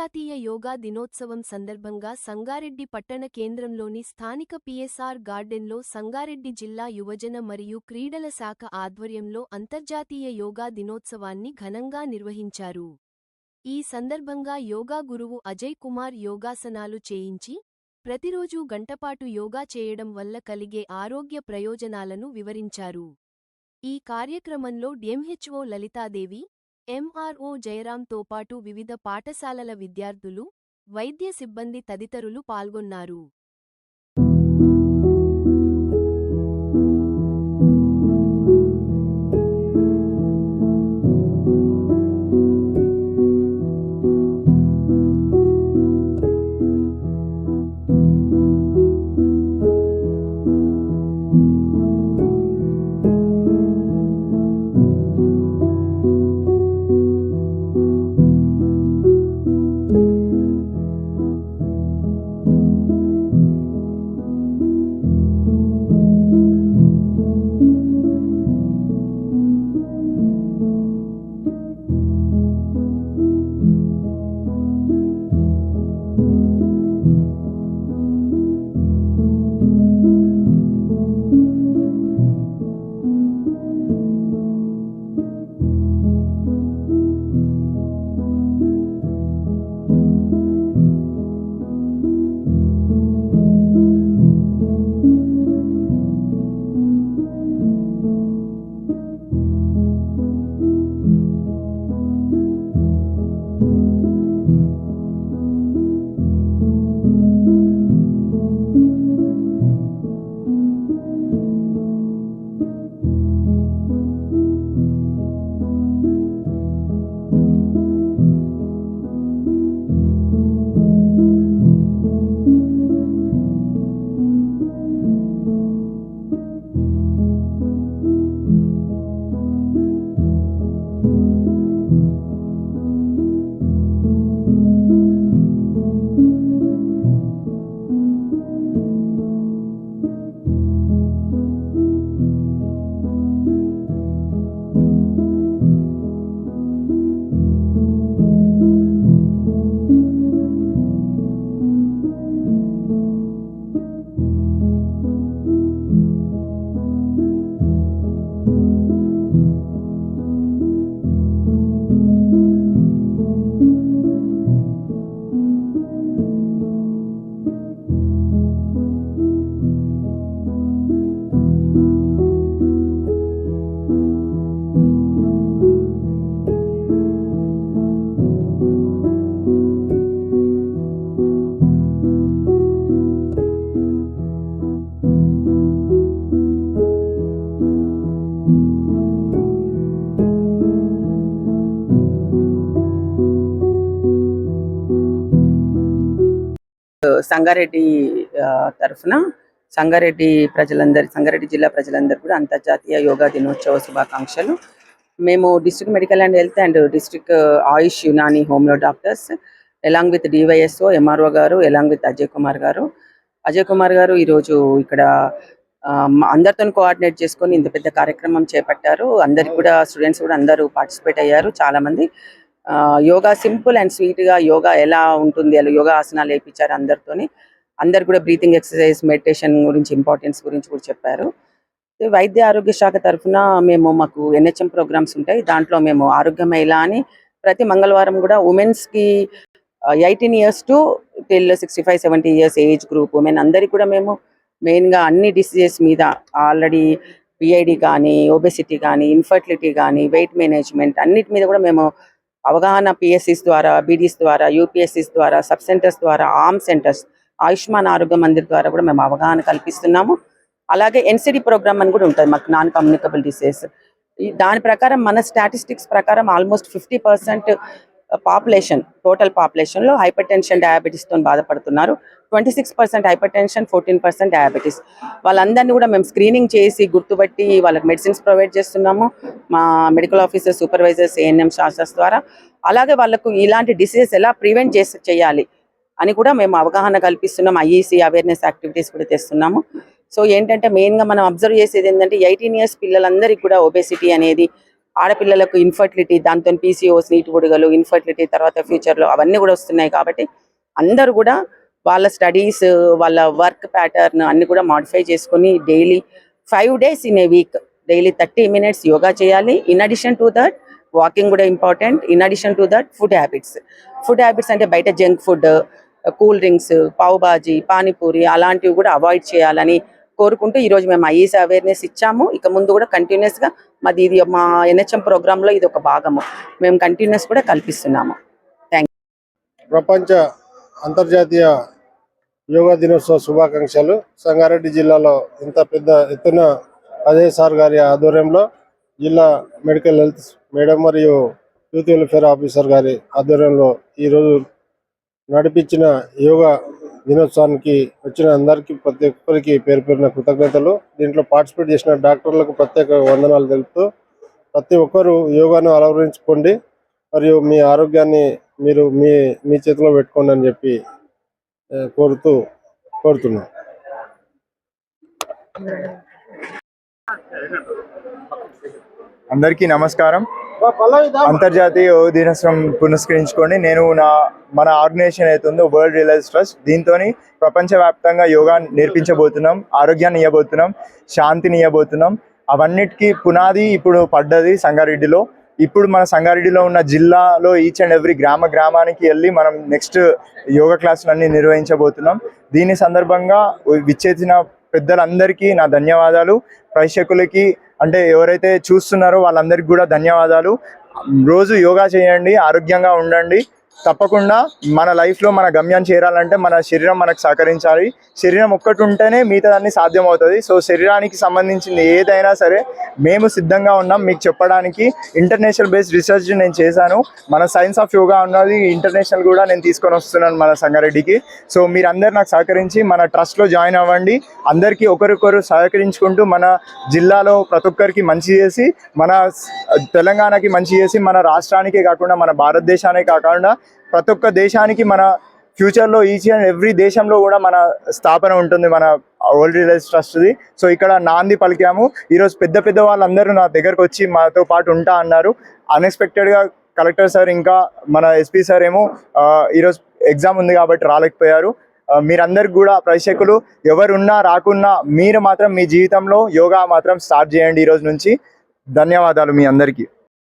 అంతర్జాతీయ యోగా దినోత్సవం సందర్భంగా సంగారెడ్డి పట్టణ కేంద్రంలోని స్థానిక పిఎస్ఆర్ గార్డెన్లో సంగారెడ్డి జిల్లా యువజన మరియు క్రీడల శాఖ ఆధ్వర్యంలో అంతర్జాతీయ యోగా దినోత్సవాన్ని ఘనంగా నిర్వహించారు. ఈ సందర్భంగా యోగా గురువు అజయ్ కుమార్ యోగాసనాలు చేయించి, ప్రతిరోజూ గంటపాటు యోగా చేయడం వల్ల కలిగే ఆరోగ్య ప్రయోజనాలను వివరించారు. ఈ కార్యక్రమంలో ఎంహెచ్ఓ లలితాదేవి, ఎంఆర్ఓ జయరాంతో పాటు వివిధ పాఠశాలల విద్యార్థులు, వైద్య సిబ్బంది తదితరులు పాల్గొన్నారు. సంగారెడ్డి తరఫున సంగారెడ్డి జిల్లా ప్రజలందరూ కూడా అంతర్జాతీయ యోగా దినోత్సవ శుభాకాంక్షలు. మేము district medical and health and district Ayush Unani homeo doctors along with DYSO MRO గారు ఎలాంగ్ విత్ అజయ్ కుమార్ గారు ఈరోజు ఇక్కడ అందరితో కోఆర్డినేట్ చేసుకొని ఇంత పెద్ద కార్యక్రమం చేపట్టారు. అందరికి కూడా స్టూడెంట్స్ కూడా అందరూ పార్టిసిపేట్ అయ్యారు. చాలామంది యోగా సింపుల్ అండ్ స్వీట్గా యోగా ఎలా ఉంటుంది, అలా యోగా ఆసనాలు వేయించారు అందరు కూడా బ్రీతింగ్ ఎక్సర్సైజ్, మెడిటేషన్ గురించి, ఇంపార్టెన్స్ గురించి కూడా చెప్పారు. వైద్య ఆరోగ్య శాఖ తరఫున మాకు ఎన్హెచ్ఎం ప్రోగ్రామ్స్ ఉంటాయి. దాంట్లో మేము ఆరోగ్య మహిళ అని ప్రతి మంగళవారం కూడా ఉమెన్స్కి 18 years to 65-70 years age group women అందరికి కూడా మేము మెయిన్గా అన్ని డిసీజెస్ మీద ఆల్రెడీ పిఐడి కానీ, ఒబెసిటీ కానీ, ఇన్ఫర్టిలిటీ కానీ, వెయిట్ మేనేజ్మెంట్ అన్నిటి మీద కూడా మేము అవగాహన పిఎస్సిస్ ద్వారా, బీడీస్ ద్వారా, యూపీఎస్సిస్ ద్వారా, సబ్ సెంటర్స్ ద్వారా, ఆర్మ్ సెంటర్స్, ఆయుష్మాన్ ఆరోగ్య మందిర్ ద్వారా కూడా మేము అవగాహన కల్పిస్తున్నాము. అలాగే ఎన్సిడి ప్రోగ్రామ్ అని కూడా ఉంటుంది మాకు, నాన్ కమ్యూనికబుల్ డిసీజ్. దాని ప్రకారం మన స్టాటిస్టిక్స్ ప్రకారం ఆల్మోస్ట్ 50% పాపులేషన్, టోటల్ పాపులేషన్లో హైపర్ టెన్షన్, డయాబెటీస్తో బాధపడుతున్నారు. 26% హైపర్ టెన్షన్, 14% డయాబెటీస్. వాళ్ళందరినీ కూడా మేము స్క్రీనింగ్ చేసి గుర్తుపట్టి వాళ్ళకి మెడిసిన్స్ ప్రొవైడ్ చేస్తున్నాము మా medical officer, supervisors, ANM staffs ద్వారా. అలాగే వాళ్ళకు ఇలాంటి డిసీజెస్ ఎలా ప్రివెంట్ చేయాలి అని కూడా మేము అవగాహన కల్పిస్తున్నాం. ఐఈసీ అవేర్నెస్ యాక్టివిటీస్ కూడా తెస్తున్నాము. సో ఏంటంటే మెయిన్గా మనం అబ్జర్వ్ చేసేది ఏంటంటే 18 years పిల్లలందరికీ కూడా ఒబేసిటీ అనేది ఆడపిల్లలకు ఇన్ఫర్టిలిటీ, దాంతో పీసీఓస్, నీటి బుడగలు, ఇన్ఫర్టిలిటీ తర్వాత ఫ్యూచర్లో అవన్నీ కూడా వస్తున్నాయి. కాబట్టి అందరూ కూడా వాళ్ళ స్టడీస్, వాళ్ళ వర్క్ ప్యాటర్న్ అన్ని కూడా మాడిఫై చేసుకొని daily 5 days in a week daily 30 minutes yoga చేయాలి. In addition to that walking కూడా important. In addition to that food habits అంటే బయట junk food, cool drinks, pav bhaji, panipuri అలాంటివి కూడా అవాయిడ్ చేయాలని కోరుకుంటూ ఈరోజు మేము ఐఈస్ అవేర్నెస్ ఇచ్చాము. ఇక ముందు కూడా కంటిన్యూస్గా ఇది మా ఎన్హెచ్ఎం ప్రోగ్రాంలో ఇది ఒక భాగము. మేము కంటిన్యూస్ కూడా కల్పిస్తున్నాము. ప్రపంచ అంతర్జాతీయ యోగా దినోత్సవ శుభాకాంక్షలు. సంగారెడ్డి జిల్లాలో ఇంత పెద్ద ఎత్తున అజయ్ సార్ గారి ఆధ్వర్యంలో జిల్లా మెడికల్ హెల్త్ మేడం మరియు యూత్ వెల్ఫేర్ ఆఫీసర్ గారి ఆధ్వర్యంలో ఈరోజు నడిపించిన యోగా దినోత్సవానికి వచ్చిన అందరికీ ప్రతి ఒక్కరికి పేరు పేరున కృతజ్ఞతలు. దీంట్లో పార్టిసిపేట్ చేసిన డాక్టర్లకు ప్రత్యేక వందనాలు తెలుపుతూ ప్రతి ఒక్కరూ యోగాను అలవరించుకోండి మరియు మీ ఆరోగ్యాన్ని మీరు మీ చేతిలో పెట్టుకోండి అని చెప్పి కోరుతున్నాను. అందరికీ నమస్కారం. అంతర్జాతీయ యోగా దినోత్సవం పురస్కరించుకొని నేను మన ఆర్గనైజేషన్ అవుతుందో వరల్డ్ రియలైజ్ ట్రస్ట్, దీంతో ప్రపంచవ్యాప్తంగా యోగా నేర్పించబోతున్నాం, ఆరోగ్యాన్ని ఇవ్వబోతున్నాం, శాంతిని ఇవ్వబోతున్నాం. అవన్నిటికీ పునాది ఇప్పుడు పడ్డది సంగారెడ్డిలో. ఇప్పుడు మన సంగారెడ్డిలో ఉన్న జిల్లాలో ఈచ్ అండ్ ఎవ్రీ గ్రామానికి వెళ్ళి మనం నెక్స్ట్ యోగా క్లాసులన్నీ నిర్వహించబోతున్నాం. దీని సందర్భంగా విచ్చేసిన పెద్దలందరికీ నా ధన్యవాదాలు. ప్రేక్షకులకి అంటే ఎవరైతే చూస్తున్నారో వాళ్ళందరికీ కూడా ధన్యవాదాలు. రోజు యోగా చేయండి, ఆరోగ్యంగా ఉండండి. తప్పకుండా మన లైఫ్లో మన గమ్యం చేరాలంటే మన శరీరం మనకు సహకరించాలి. శరీరం ఒక్కటి ఉంటేనే మిగతాదన్నీ సాధ్యం అవుతుంది. సో శరీరానికి సంబంధించింది ఏదైనా సరే మేము సిద్ధంగా ఉన్నాం మీకు చెప్పడానికి. ఇంటర్నేషనల్ బేస్డ్ రీసెర్చ్ నేను చేశాను. మన సైన్స్ ఆఫ్ యోగా ఉన్నది ఇంటర్నేషనల్ కూడా నేను తీసుకొని వస్తున్నాను మన సంగారెడ్డికి. సో మీరందరూ నాకు సహకరించి మన ట్రస్ట్లో జాయిన్ అవ్వండి. అందరికీ ఒకరికొకరు సహకరించుకుంటూ మన జిల్లాలో ప్రతి ఒక్కరికి మంచి చేసి, మన తెలంగాణకి మంచి చేసి, మన రాష్ట్రానికే కాకుండా మన భారతదేశానికే కాకుండా ప్రతి ఒక్క దేశానికి మన ఫ్యూచర్లో ఈచ్ అండ్ ఎవ్రీ దేశంలో కూడా మన స్థాపన ఉంటుంది మన వరల్డ్ రియలైజ్ ట్రస్ట్ది. సో ఇక్కడ నాంది పలికాము. ఈరోజు పెద్ద వాళ్ళందరూ నా దగ్గరకు వచ్చి మాతో పాటు ఉంటా అన్నారు. అన్ఎక్స్పెక్టెడ్గా కలెక్టర్ సార్ ఇంకా మన ఎస్పీ సార్ ఏమో ఈరోజు ఎగ్జామ్ ఉంది కాబట్టి రాలేకపోయారు. మీరందరికి కూడా ప్రేక్షకులు ఎవరున్నా రాకున్నా మీరు మాత్రం మీ జీవితంలో యోగా మాత్రం స్టార్ట్ చేయండి ఈరోజు నుంచి. ధన్యవాదాలు మీ అందరికీ.